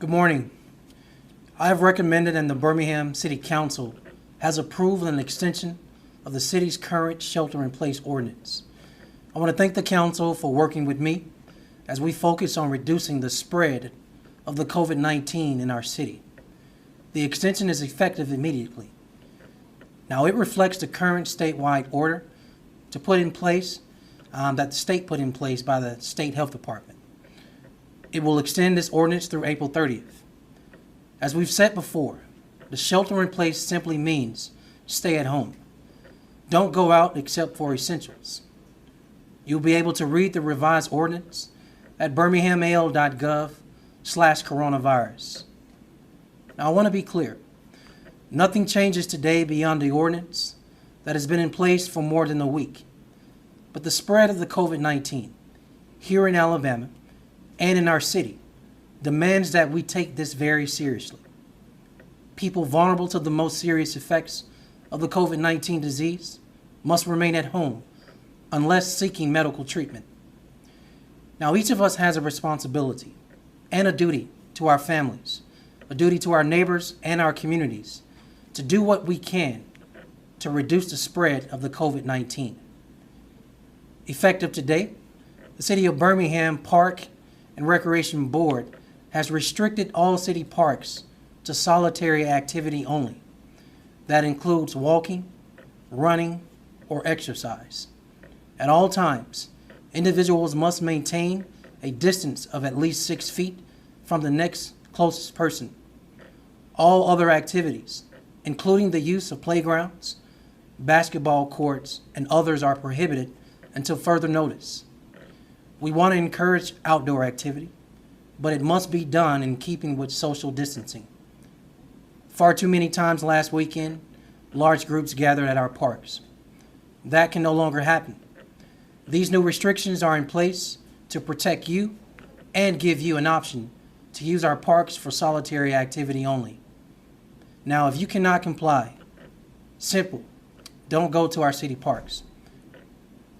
Good morning. I have recommended and the Birmingham City Council has approved an extension of the city's current shelter-in-place ordinance. I want to thank the council for working with me as we focus on reducing the spread of the COVID-19 in our city. The extension is effective immediately. Now, it reflects the current statewide order to put in place that the state put in place by the State Health Department. It will extend this ordinance through April 30th. As we've said before, the shelter-in-place simply means stay at home. Don't go out except for essentials. You'll be able to read the revised ordinance at birminghamal.gov/coronavirus. Now, I want to be clear. Nothing changes today beyond the ordinance that has been in place for more than a week. But the spread of the COVID-19 here in Alabama and in our city demands that we take this very seriously. People vulnerable to the most serious effects of the COVID-19 disease must remain at home unless seeking medical treatment. Now, each of us has a responsibility and a duty to our families, a duty to our neighbors and our communities to do what we can to reduce the spread of the COVID-19. Effective today, the City of Birmingham Park and Recreation Board has restricted all city parks to solitary activity only. That includes walking, running, or exercise. At all times, individuals must maintain a distance of at least 6 feet from the next closest person. All other activities, including the use of playgrounds, basketball courts, and others, are prohibited until further notice. We want to encourage outdoor activity, but it must be done in keeping with social distancing. Far too many times last weekend, large groups gathered at our parks. That can no longer happen. These new restrictions are in place to protect you and give you an option to use our parks for solitary activity only. Now, if you cannot comply, simple, don't go to our city parks.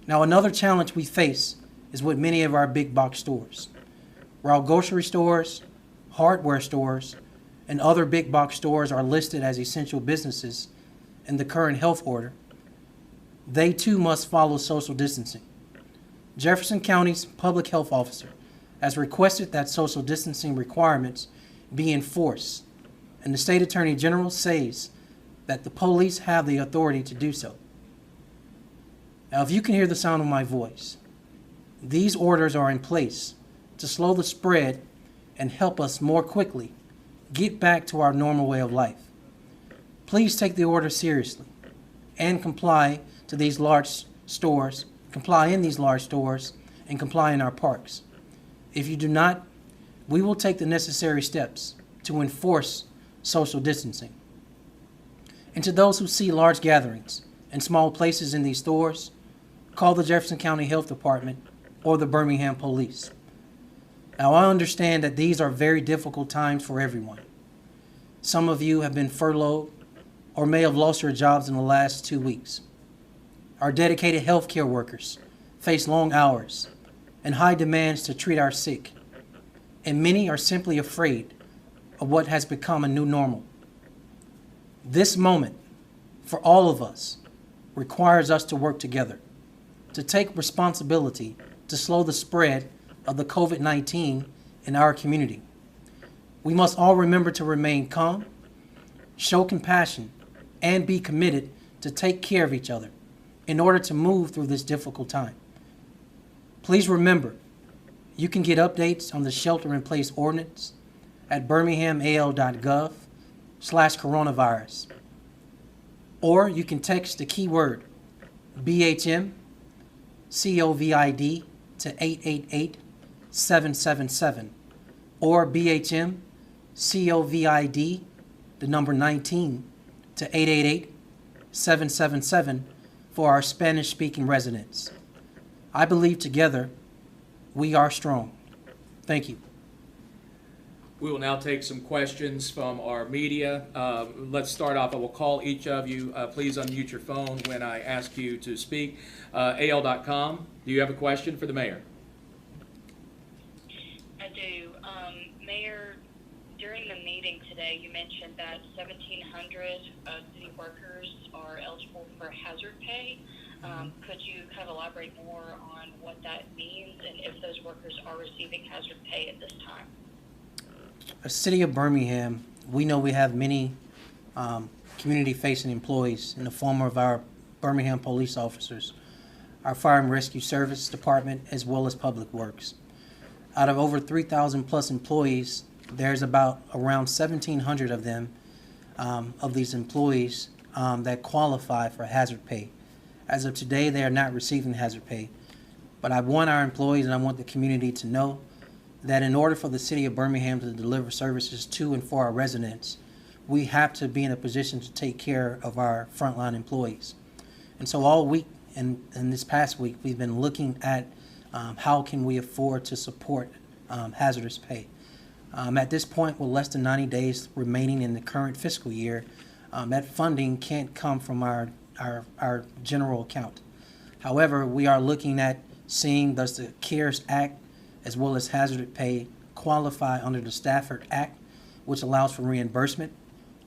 Now, another challenge we face is with many of our big box stores. While grocery stores, hardware stores, and other big box stores are listed as essential businesses in the current health order, they too must follow social distancing. Jefferson County's public health officer has requested that social distancing requirements be enforced, and the state attorney general says that the police have the authority to do so. Now, if you can hear the sound of my voice, these orders are in place to slow the spread and help us more quickly get back to our normal way of life. Please take the order seriously and comply in these large stores, and comply in our parks. If you do not, we will take the necessary steps to enforce social distancing. And to those who see large gatherings and small places in these stores, call the Jefferson County Health Department or the Birmingham Police. Now, I understand that these are very difficult times for everyone. Some of you have been furloughed or may have lost your jobs in the last 2 weeks. Our dedicated healthcare workers face long hours and high demands to treat our sick, and many are simply afraid of what has become a new normal. This moment, for all of us, requires us to work together, to take responsibility to slow the spread of the COVID-19 in our community. We must all remember to remain calm, show compassion, and be committed to take care of each other in order to move through this difficult time. Please remember, you can get updates on the shelter-in-place ordinance at birminghamal.gov/coronavirus. Or you can text the keyword BHM COVID to 888-777 or BHM COVID, the number 19, to 888-777 for our Spanish-speaking residents. I believe together we are strong. Thank you. We will now take some questions from our media. Let's start off. I will call each of you. Please unmute your phone when I ask you to speak. AL.com, do you have a question for the mayor? I do. Mayor, today, you mentioned that 1,700 city workers are eligible for hazard pay. Could you kind of elaborate more on what that means and if those workers are receiving hazard pay at this time? The city of Birmingham, we know we have many community-facing employees in the form of our Birmingham police officers, our Fire and Rescue Service Department, as well as Public Works. Out of over 3,000 plus employees, there's about around 1,700 of them, of these employees, that qualify for hazard pay. As of today, they are not receiving hazard pay. But I want our employees and I want the community to know that in order for the city of Birmingham to deliver services to and for our residents, we have to be in a position to take care of our frontline employees. And so all week and this past week, we've been looking at how can we afford to support hazardous pay. At this point, with less than 90 days remaining in the current fiscal year, that funding can't come from our general account. However, we are looking at seeing does the CARES Act as well as hazardous pay qualify under the Stafford Act, which allows for reimbursement,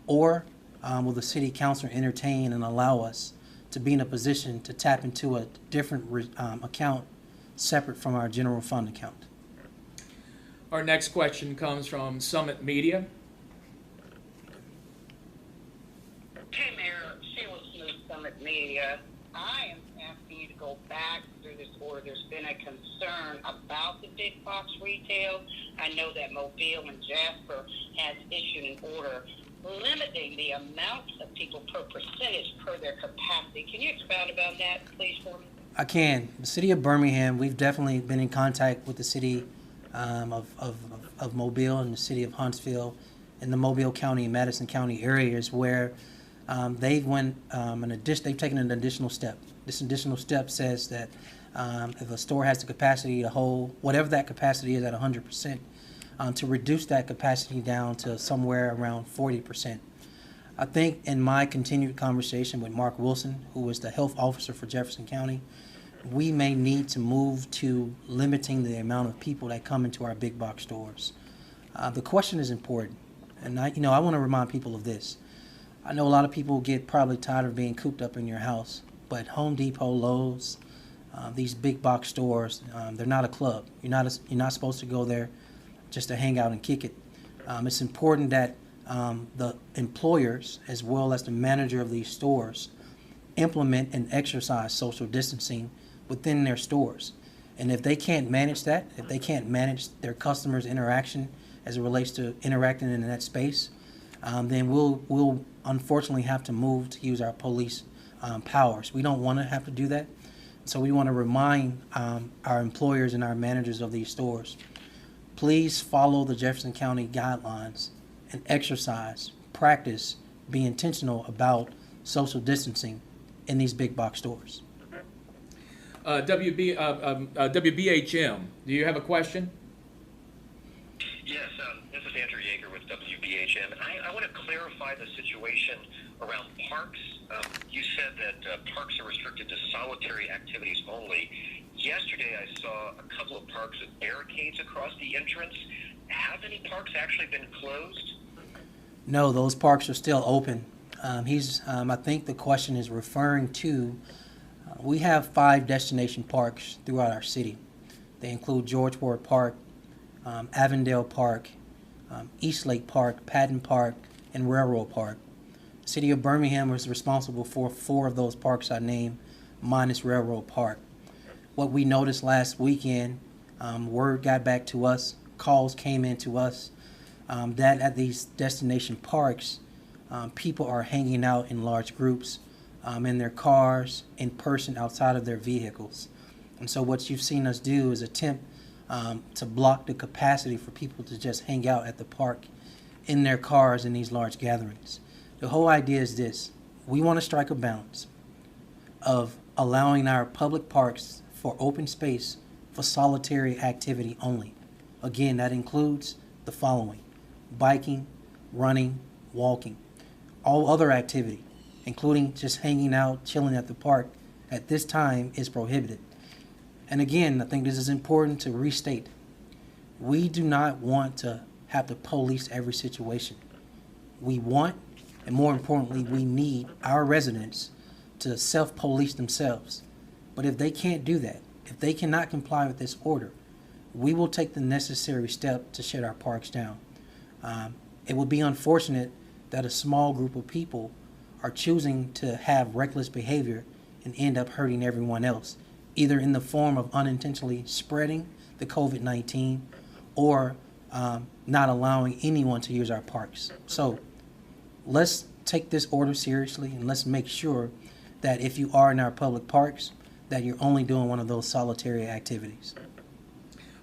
or will the city council entertain and allow us to be in a position to tap into a different account separate from our general fund account? Our next question comes from Summit Media. Hey, Mayor, Sheila Smith, Summit Media. I am asking you to go back through this order. There's been a concern about the big box retail. I know that Mobile and Jasper has issued an order limiting the amount of people per percentage per their capacity. Can you expound about that, please, for me? I can. The city of Birmingham, we've definitely been in contact with the city of Mobile and the city of Huntsville and the Mobile County and Madison County areas where they've taken an additional step. This additional step says that if a store has the capacity to hold whatever that capacity is at 100%, to reduce that capacity down to somewhere around 40%. I think in my continued conversation with Mark Wilson, who is the health officer for Jefferson County, we may need to move to limiting the amount of people that come into our big box stores. The question is important, and I want to remind people of this. I know a lot of people get probably tired of being cooped up in your house, but Home Depot, Lowe's, these big box stores, they're not a club. You're not supposed to go there just to hang out and kick it. It's important that the employers, as well as the manager of these stores, implement and exercise social distancing within their stores. And if they can't manage that, if they can't manage their customers' interaction as it relates to interacting in that space, then we'll unfortunately have to move to use our police powers. We don't want to have to do that. So we want to remind our employers and our managers of these stores, please follow the Jefferson County guidelines and exercise, practice, be intentional about social distancing in these big box stores. WBHM, do you have a question? Yes, this is Andrew Yeager with WBHM. I want to clarify the situation around parks. You said that parks are restricted to solitary activities only. Yesterday I saw a couple of parks with barricades across the entrance. Have any parks actually been closed? No, those parks are still open. I think the question is referring to, we have 5 destination parks throughout our city. They include George Ward Park, Avondale Park, Eastlake Park, Patton Park, and Railroad Park. The city of Birmingham is responsible for 4 of those parks I named, minus Railroad Park. What we noticed last weekend, word got back to us, calls came in to us, that at these destination parks, people are hanging out in large groups, in their cars, in person, outside of their vehicles. And so what you've seen us do is attempt to block the capacity for people to just hang out at the park in their cars in these large gatherings. The whole idea is this: we want to strike a balance of allowing our public parks for open space for solitary activity only. Again, that includes the following: biking, running, walking. All other activity, including just hanging out, chilling at the park, at this time is prohibited. And again, I think this is important to restate. We do not want to have to police every situation. We want, and more importantly, we need our residents to self-police themselves. But if they can't do that, if they cannot comply with this order, we will take the necessary step to shut our parks down. It would be unfortunate that a small group of people are choosing to have reckless behavior and end up hurting everyone else, either in the form of unintentionally spreading the COVID-19 or not allowing anyone to use our parks. So let's take this order seriously, and let's make sure that if you are in our public parks, that you're only doing one of those solitary activities.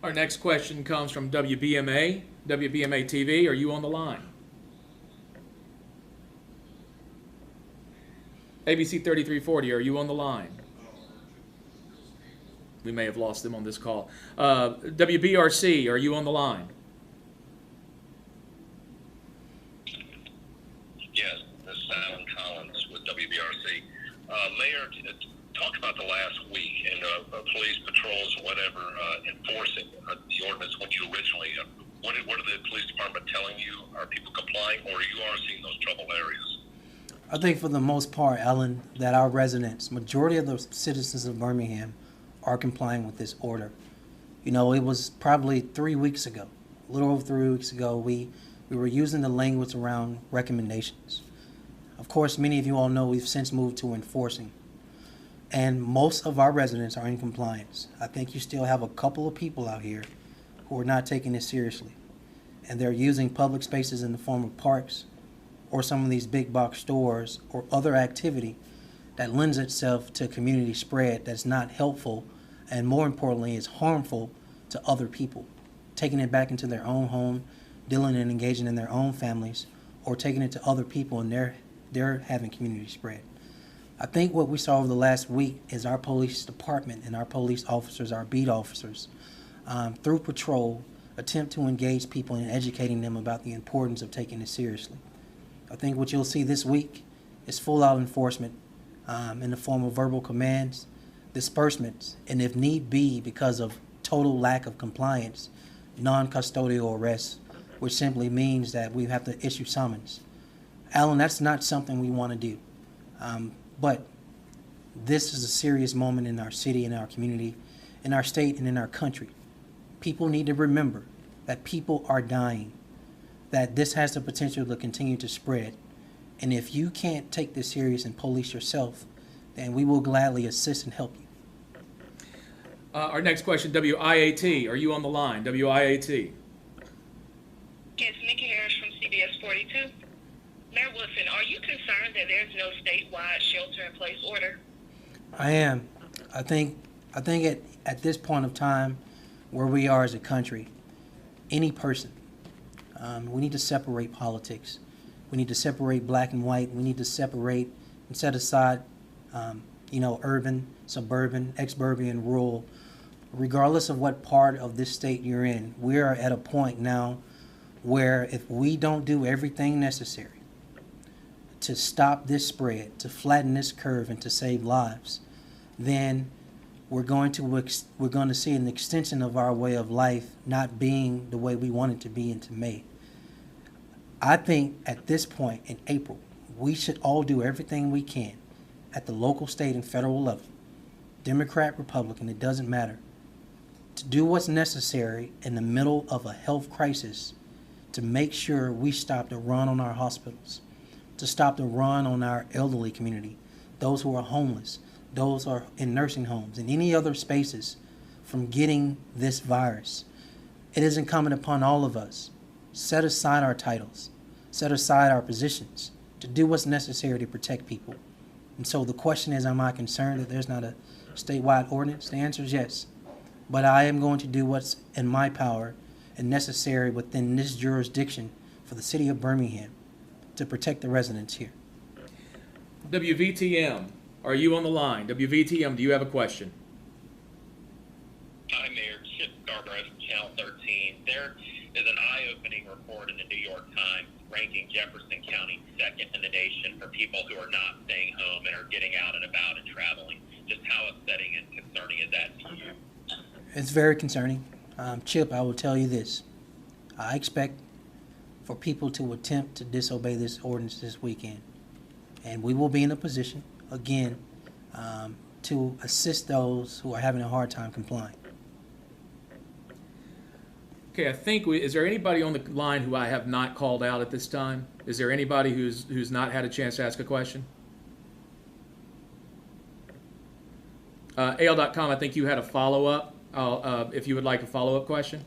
Our next question comes from WBMA TV. Are you on the line? ABC 3340, are you on the line? We may have lost them on this call. WBRC, are you on the line? Yes, this is Alan Collins with WBRC. Mayor, talk about the last week and police patrols or whatever enforcing the ordinance when you originally, what are the police department telling you? Are people complying, or you are seeing those trouble areas? I think for the most part, Alan, that our residents, majority of the citizens of Birmingham, are complying with this order. You know, it was probably 3 weeks ago, a little over 3 weeks ago, we were using the language around recommendations. Of course, many of you all know we've since moved to enforcing, and most of our residents are in compliance. I think you still have a couple of people out here who are not taking this seriously, and they're using public spaces in the form of parks or some of these big box stores or other activity that lends itself to community spread that's not helpful, and more importantly is harmful to other people, taking it back into their own home, dealing and engaging in their own families, or taking it to other people and they're having community spread. I think what we saw over the last week is our police department and our police officers, our beat officers, through patrol, attempt to engage people in educating them about the importance of taking it seriously. I think what you'll see this week is full-out enforcement in the form of verbal commands, disbursements, and if need be, because of total lack of compliance, non-custodial arrests, which simply means that we have to issue summons. Alan, that's not something we want to do. But this is a serious moment in our city, in our community, in our state, and in our country. People need to remember that people are dying, that this has the potential to continue to spread. And if you can't take this serious and police yourself, then we will gladly assist and help you. Our next question, WIAT, are you on the line? WIAT. Yes, Nikki Harris from CBS 42. Mayor Wilson, are you concerned that there's no statewide shelter-in-place order? I am. I think at this point of time, where we are as a country, any person, we need to separate politics. We need to separate black and white. We need to separate and set aside, urban, suburban, ex-urban, rural. Regardless of what part of this state you're in, we are at a point now where if we don't do everything necessary to stop this spread, to flatten this curve, and to save lives, then we're going to see an extension of our way of life not being the way we want it to be into May. I think at this point in April, we should all do everything we can at the local, state, and federal level, Democrat, Republican, it doesn't matter, to do what's necessary in the middle of a health crisis to make sure we stop the run on our hospitals, to stop the run on our elderly community, those who are homeless, those who are in nursing homes, and any other spaces from getting this virus. It is incumbent upon all of us, set aside our titles, set aside our positions, to do what's necessary to protect people. And so the question is, am I concerned that there's not a statewide ordinance? The answer is yes. But I am going to do what's in my power and necessary within this jurisdiction for the city of Birmingham to protect the residents here. WVTM, are you on the line? WVTM, do you have a question? Hi, Mayor. Chip Scarborough from Channel 13. There is an eye-opening report in the New York Times ranking Jefferson County second in the nation for people who are not staying home and are getting out and about and traveling. Just how upsetting and concerning is that to you? It's very concerning. Chip, I will tell you this. I expect for people to attempt to disobey this ordinance this weekend. And we will be in a position, again, to assist those who are having a hard time complying. Okay, I think is there anybody on the line who I have not called out at this time? Is there anybody who's not had a chance to ask a question? AL.com, I think you had a follow-up. If you would like a follow-up question.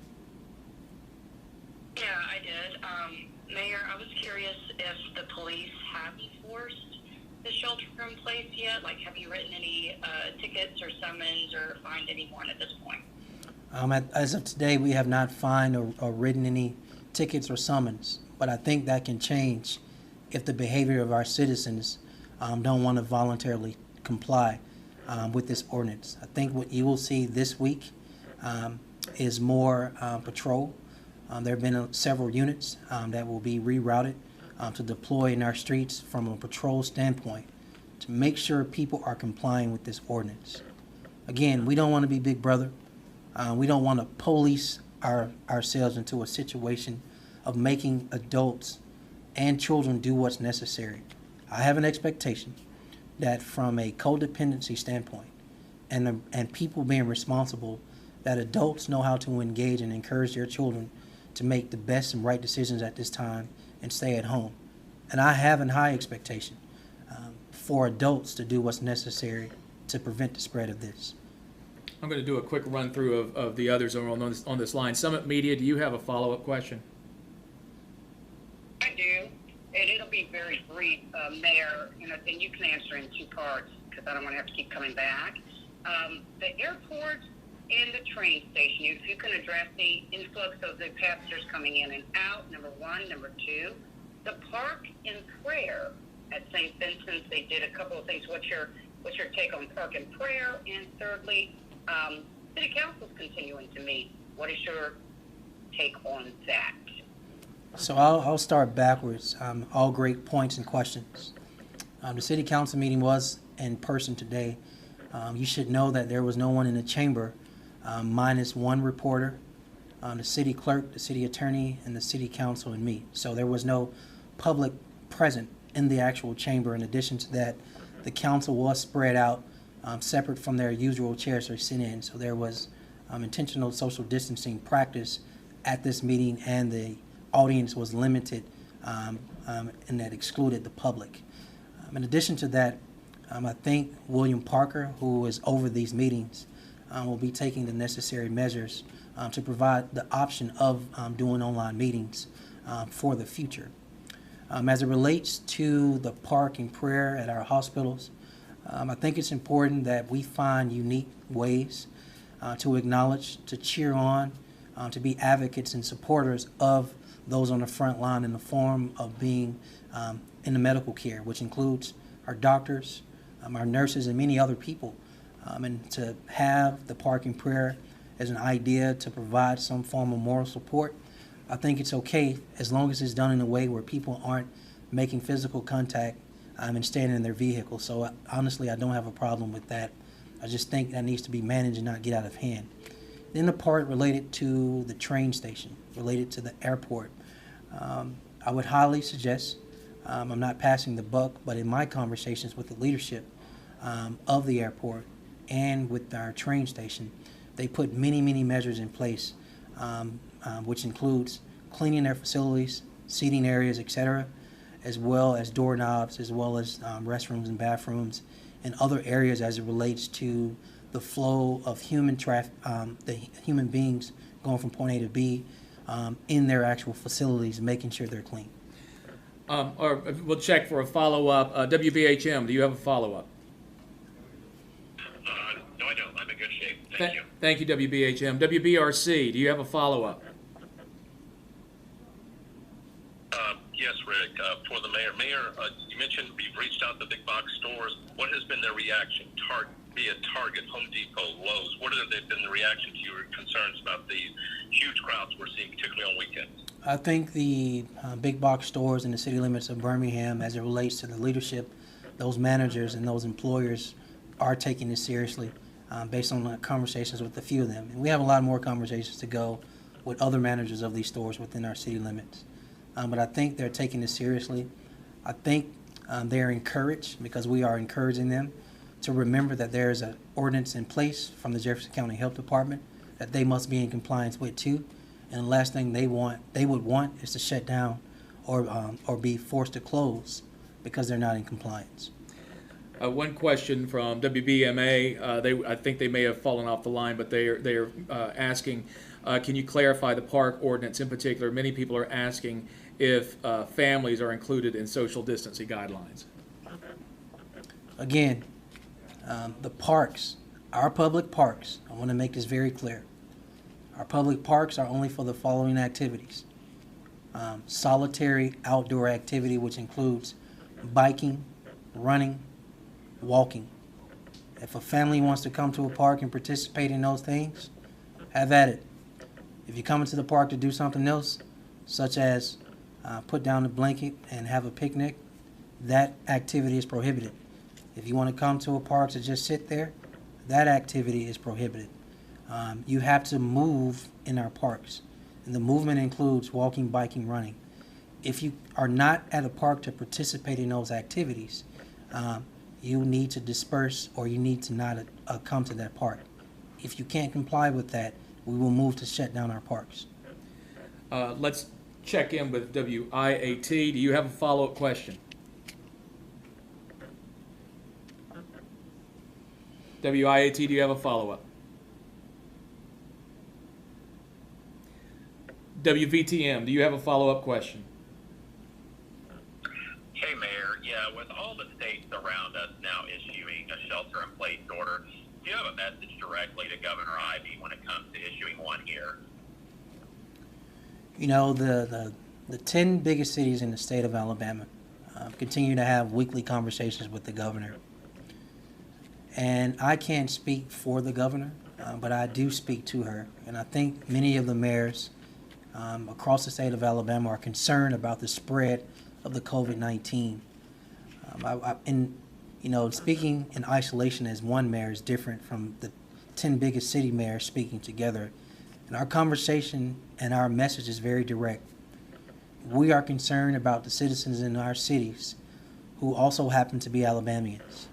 Yeah, I did. Mayor, I was curious if the police have enforced the shelter-in-place yet. Like, have you written any tickets or summons or fined anyone at this point? As of today, we have not fined or written any tickets or summons, but I think that can change if the behavior of our citizens don't want to voluntarily comply with this ordinance. I think what you will see this week is more patrol. There have been several units that will be rerouted to deploy in our streets from a patrol standpoint to make sure people are complying with this ordinance. Again, we don't want to be Big Brother. We don't want to police ourselves into a situation of making adults and children do what's necessary. I have an expectation that from a codependency standpoint and people being responsible, that adults know how to engage and encourage their children to make the best and right decisions at this time and stay at home. And I have a high expectation for adults to do what's necessary to prevent the spread of this. I'm going to do a quick run through of the others on this line. Summit Media, do you have a follow-up question? I do, and it'll be very brief, Mayor, and you can answer in two parts because I don't want to have to keep coming back. The airport and the train station, if you can address the influx of the passengers coming in and out, number one. Number two, the Park and Prayer at St. Vincent's, they did a couple of things. What's your take on Park and Prayer? And thirdly, City Council's continuing to meet. What is your take on that? So I'll start backwards. All great points and questions. The City Council meeting was in person today. You should know that there was no one in the chamber minus one reporter, the city clerk, the city attorney, and the City Council and me. So there was no public present in the actual chamber. In addition to that, the council was spread out separate from their usual chairs they sit in. So there was intentional social distancing practice at this meeting, and the audience was limited and that excluded the public. In addition to that, I think William Parker, who is over these meetings, will be taking the necessary measures to provide the option of doing online meetings for the future. As it relates to the Park and Prayer at our hospitals, I think it's important that we find unique ways to acknowledge, to cheer on, to be advocates and supporters of those on the front line in the form of being in the medical care, which includes our doctors, our nurses, and many other people. And to have the Park and Prayer as an idea to provide some form of moral support, I think it's okay as long as it's done in a way where people aren't making physical contact and staying in their vehicle. So honestly, I don't have a problem with that. I just think that needs to be managed and not get out of hand. Then the part related to the train station, related to the airport, I would highly suggest, I'm not passing the buck, but in my conversations with the leadership of the airport and with our train station, they put many, many measures in place, which includes cleaning their facilities, seating areas, etc., as well as doorknobs, as well as restrooms and bathrooms and other areas as it relates to the flow of human human beings going from point A to B in their actual facilities, making sure they're clean. Or we'll check for a follow-up. WBHM, do you have a follow-up? No, I don't. I'm in good shape. Thank you. Thank you, WBHM. WBRC, do you have a follow-up? Yes, Rick. For the mayor. Mayor, you mentioned you've reached out to big box stores. What has been their reaction? Be it Target, Home Depot, Lowe's. What have been the reaction to your concerns about the huge crowds we're seeing, particularly on weekends? I think the big box stores in the city limits of Birmingham, as it relates to the leadership, those managers and those employers are taking this seriously based on conversations with a few of them. And we have a lot more conversations to go with other managers of these stores within our city limits. but I think they're taking this seriously. I think they're encouraged, because we are encouraging them to remember that there is an ordinance in place from the Jefferson County Health Department that they must be in compliance with too. And the last thing they would want is to shut down or be forced to close because they're not in compliance. One question from WBMA. I think they may have fallen off the line, but they are asking, can you clarify the park ordinance in particular? Many people are asking if families are included in social distancing guidelines. Again, the parks, our public parks, I want to make this very clear. Our public parks are only for the following activities. Solitary outdoor activity, which includes biking, running, walking. If a family wants to come to a park and participate in those things, have at it. If you come into the park to do something else, such as put down a blanket and have a picnic, that activity is prohibited. If you want to come to a park to just sit there, that activity is prohibited. You have to move in our parks, and the movement includes walking, biking, running. If you are not at a park to participate in those activities, you need to disperse, or you need to not come to that park. If you can't comply with that, we will move to shut down our parks. Let's check in with WIAT. Do you have a follow-up question? WIAT, do you have a follow-up? WVTM, do you have a follow-up question? Hey, Mayor. Yeah, with all the states around us now issuing a shelter-in-place order, do you have a message directly to Governor Ivey when it comes to issuing one here? You know, the 10 biggest cities in the state of Alabama continue to have weekly conversations with the governor. And I can't speak for the governor, but I do speak to her. And I think many of the mayors across the state of Alabama are concerned about the spread of the COVID-19. Speaking in isolation as one mayor is different from the 10 biggest city mayors speaking together. And our conversation and our message is very direct. We are concerned about the citizens in our cities who also happen to be Alabamians.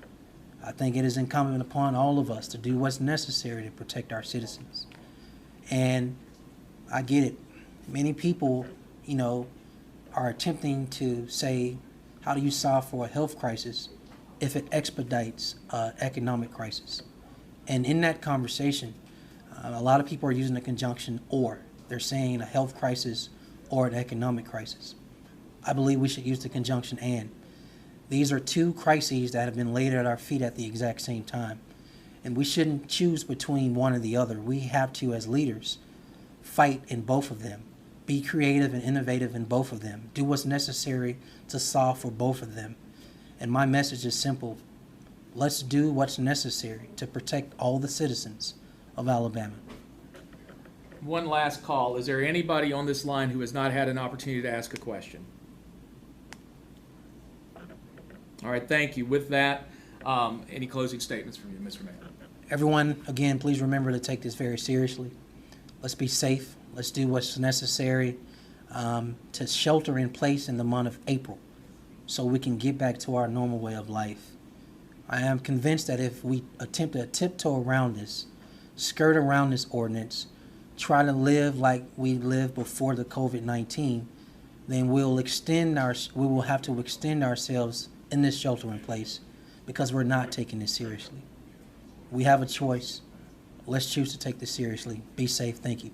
I think it is incumbent upon all of us to do what's necessary to protect our citizens. And I get it. Many people, are attempting to say, how do you solve for a health crisis if it expedites economic crisis? And in that conversation, a lot of people are using the conjunction or. They're saying a health crisis or an economic crisis. I believe we should use the conjunction and. These are two crises that have been laid at our feet at the exact same time. And we shouldn't choose between one or the other. We have to, as leaders, fight in both of them. Be creative and innovative in both of them. Do what's necessary to solve for both of them. And my message is simple. Let's do what's necessary to protect all the citizens of Alabama. One last call. Is there anybody on this line who has not had an opportunity to ask a question? All right, thank you. With that, any closing statements from you, Mr. Mayor? Everyone, again, please remember to take this very seriously. Let's be safe. Let's do what's necessary to shelter in place in the month of April so we can get back to our normal way of life. I am convinced that if we attempt to tiptoe around this, skirt around this ordinance, try to live like we lived before the COVID-19, then we will have to extend ourselves in this shelter in place because we're not taking this seriously. We have a choice. Let's choose to take this seriously. Be safe. Thank you.